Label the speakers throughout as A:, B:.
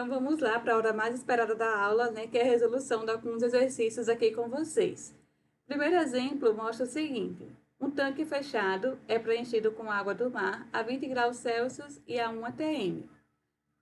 A: Então vamos lá para a hora mais esperada da aula, né, que é a resolução de alguns exercícios aqui com vocês. O primeiro exemplo mostra o seguinte: um tanque fechado é preenchido com água do mar a 20 graus Celsius e a 1 atm.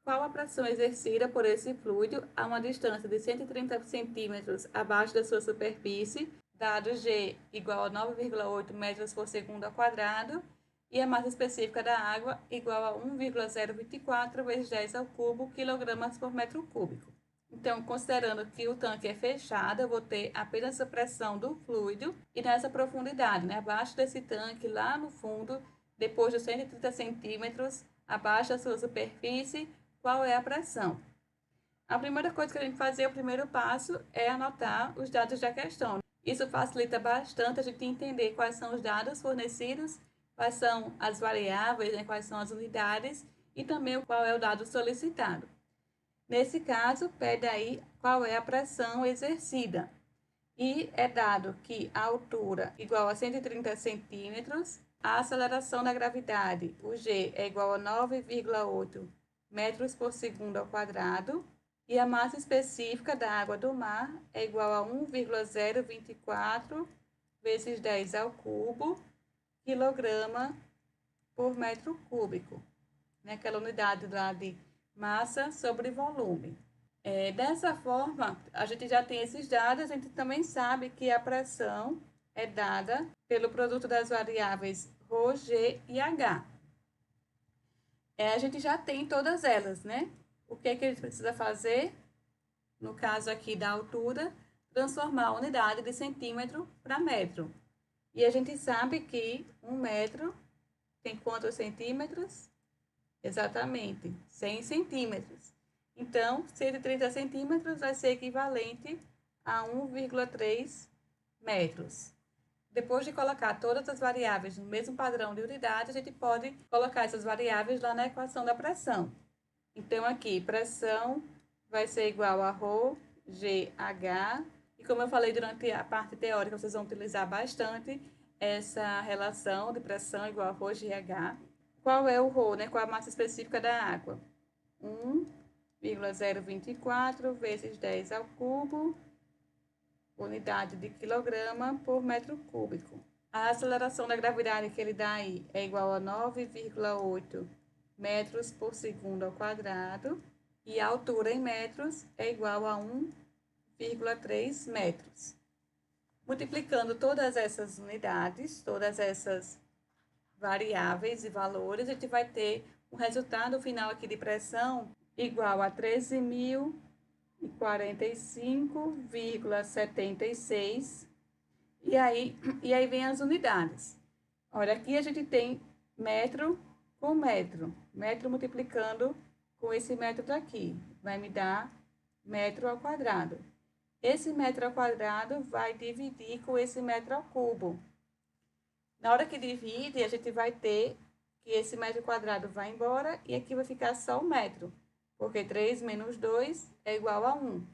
A: Qual a pressão exercida por esse fluido a uma distância de 130 centímetros abaixo da sua superfície, dado G igual a 9,8 metros por segundo ao quadrado, e a massa específica da água igual a 1,024 vezes 10 ao cubo quilogramas por metro cúbico. Então, considerando que o tanque é fechado, eu vou ter apenas a pressão do fluido e nessa profundidade, né, abaixo desse tanque, lá no fundo, depois dos 130 centímetros, abaixo da sua superfície, qual é a pressão? A primeira coisa que a gente fazer, o primeiro passo, é anotar os dados da questão. Isso facilita bastante a gente entender quais são os dados fornecidos, quais são as variáveis, né, quais são as unidades e também qual é o dado solicitado. Nesse caso, pede aí qual é a pressão exercida. E é dado que a altura igual a 130 centímetros, a aceleração da gravidade, o G, é igual a 9,8 metros por segundo ao quadrado, e a massa específica da água do mar é igual a 1,024 vezes 10 ao cubo, quilograma por metro cúbico, né? Aquela unidade lá de massa sobre volume. Dessa forma, a gente já tem esses dados, a gente também sabe que a pressão é dada pelo produto das variáveis ρ, g e h. A gente já tem todas elas, né? O que é que a gente precisa fazer? No caso aqui da altura, transformar a unidade de centímetro para metro. E a gente sabe que 1 metro tem quantos centímetros? Exatamente, 100 centímetros. Então, 130 centímetros vai ser equivalente a 1,3 metros. Depois de colocar todas as variáveis no mesmo padrão de unidade, a gente pode colocar essas variáveis lá na equação da pressão. Então, aqui, pressão vai ser igual a ρ, g, h. E como eu falei durante a parte teórica, vocês vão utilizar bastante essa relação de pressão igual a ρ, g, h. Qual é o ρ, né? Qual a massa específica da água? 1,024 vezes 10 ao cubo, unidade de quilograma por metro cúbico. A aceleração da gravidade que ele dá aí é igual a 9,8 metros por segundo ao quadrado, e a altura em metros é igual a 1,3 metros. Multiplicando todas essas unidades, todas essas variáveis e valores, a gente vai ter um resultado final aqui de pressão igual a 13.045,76. E aí vem as unidades. Olha, aqui a gente tem metro com metro. Metro multiplicando com esse metro daqui. Vai me dar metro ao quadrado. Esse metro ao quadrado vai dividir com esse metro ao cubo. Na hora que divide, a gente vai ter que esse metro quadrado vai embora e aqui vai ficar só 1 metro. Porque 3 menos 2 é igual a 1.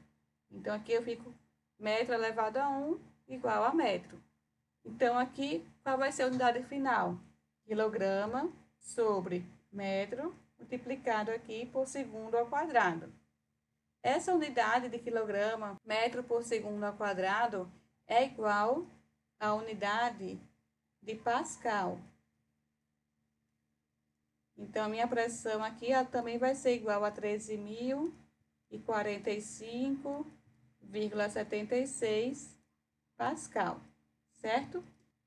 A: Então, aqui eu fico metro elevado a 1 igual a metro. Então, aqui, qual vai ser a unidade final? Quilograma sobre metro multiplicado aqui por segundo ao quadrado. Essa unidade de quilograma, metro por segundo ao quadrado, é igual à unidade de Pascal. Então, a minha pressão aqui também vai ser igual a 13.045,76 Pascal, certo?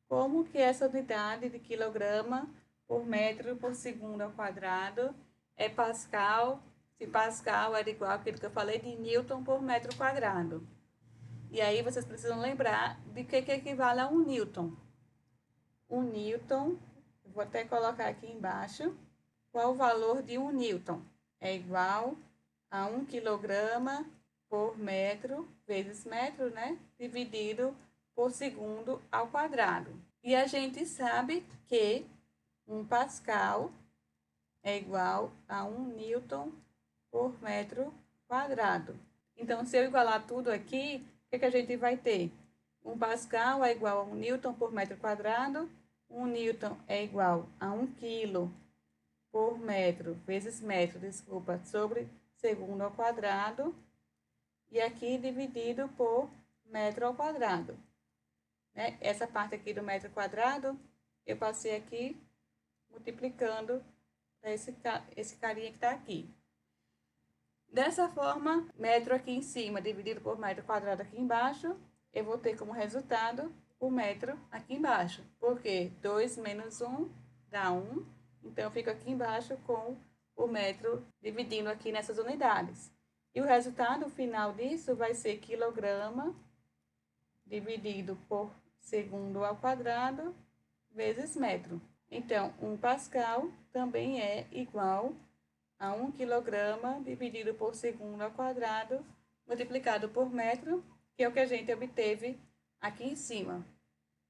A: Como que essa unidade de quilograma por metro por segundo ao quadrado é Pascal, se Pascal era igual àquilo que eu falei de Newton por metro quadrado. E aí, vocês precisam lembrar de que equivale a 1 Newton. 1 Newton, vou até colocar aqui embaixo, qual o valor de 1 Newton? É igual a 1 quilograma por metro, vezes metro, né? Dividido por segundo ao quadrado. E a gente sabe que 1 Pascal é igual a 1 Newton por metro quadrado. Então, se eu igualar tudo aqui, o que a gente vai ter? 1 Pascal é igual a 1 Newton por metro quadrado. 1 Newton é igual a 1 quilo por metro, vezes metro, desculpa, sobre segundo ao quadrado, e aqui dividido por metro ao quadrado. Né? Essa parte aqui do metro quadrado, eu passei aqui multiplicando para esse carinha que está aqui. Dessa forma, metro aqui em cima dividido por metro quadrado aqui embaixo, eu vou ter como resultado o metro aqui embaixo. Porque 2 menos 1 dá 1. Então, eu fico aqui embaixo com o metro dividindo aqui nessas unidades. E o resultado final disso vai ser quilograma dividido por segundo ao quadrado vezes metro. Então, 1 pascal também é igual a 1 quilograma dividido por segundo ao quadrado multiplicado por metro, que é o que a gente obteve aqui em cima.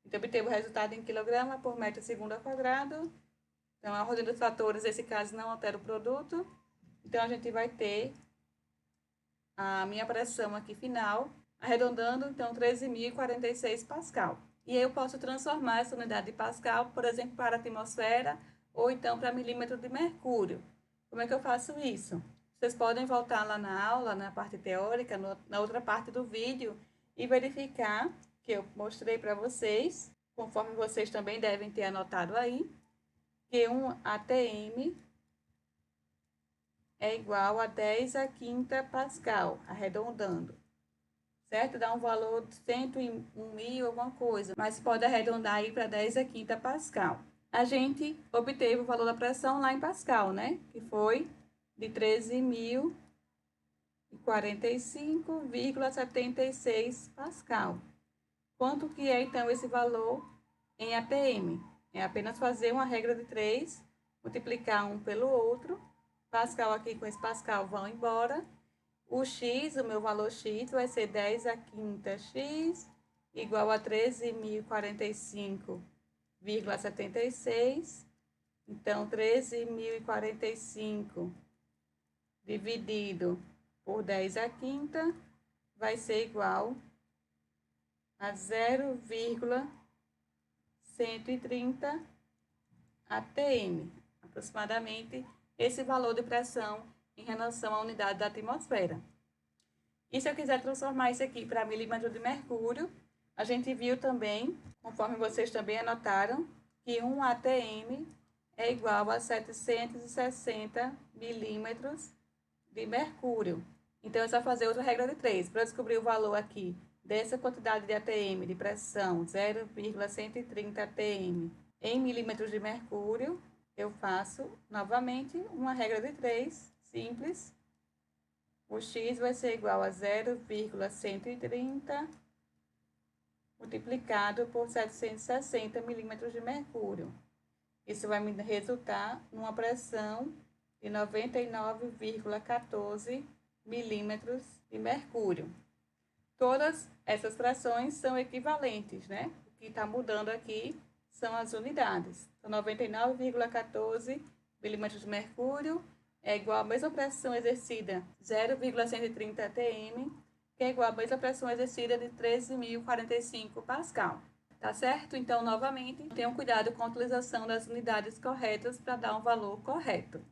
A: Então, obteve o resultado em quilograma por metro segundo ao quadrado. Então, a ordem dos fatores, nesse caso, não altera o produto. Então, a gente vai ter a minha pressão aqui final, arredondando, então, 13.046 pascal. E aí eu posso transformar essa unidade de pascal, por exemplo, para a atmosfera ou então para milímetro de mercúrio. Como é que eu faço isso? Vocês podem voltar lá na aula, na parte teórica, na outra parte do vídeo e verificar que eu mostrei para vocês, conforme vocês também devem ter anotado aí, que um ATM é igual a 10 a quinta pascal, arredondando. Certo? Dá um valor de 101.000, alguma coisa, mas pode arredondar aí para 10 a quinta pascal. A gente obteve o valor da pressão lá em pascal, né? Que foi de 13.045,76 pascal. Quanto que é, então, esse valor em ATM? É apenas fazer uma regra de 3, multiplicar um pelo outro. Pascal aqui com esse pascal vão embora. O x, o meu valor x, vai ser 10 a quinta x igual a 13.045,76. Então, 13.045 dividido por 10 a quinta vai ser igual a 0,130 atm, aproximadamente esse valor de pressão em relação à unidade da atmosfera. E se eu quiser transformar isso aqui para milímetro de mercúrio, a gente viu também, conforme vocês também anotaram, que 1 atm é igual a 760 milímetros de mercúrio. Então, é só fazer outra regra de 3. Para descobrir o valor aqui dessa quantidade de atm, de pressão, 0,130 atm, em milímetros de mercúrio, eu faço novamente uma regra de 3, simples. O x vai ser igual a 0,130 multiplicado por 760 milímetros de mercúrio. Isso vai me resultar numa pressão de 99,14 milímetros de mercúrio. Todas essas frações são equivalentes, né? O que está mudando aqui são as unidades. Então, 99,14 milímetros de mercúrio é igual à mesma pressão exercida, 0,130 atm, que é igual à mesma pressão exercida de 13.045 pascal. Tá certo? Então, novamente, tenham cuidado com a utilização das unidades corretas para dar um valor correto.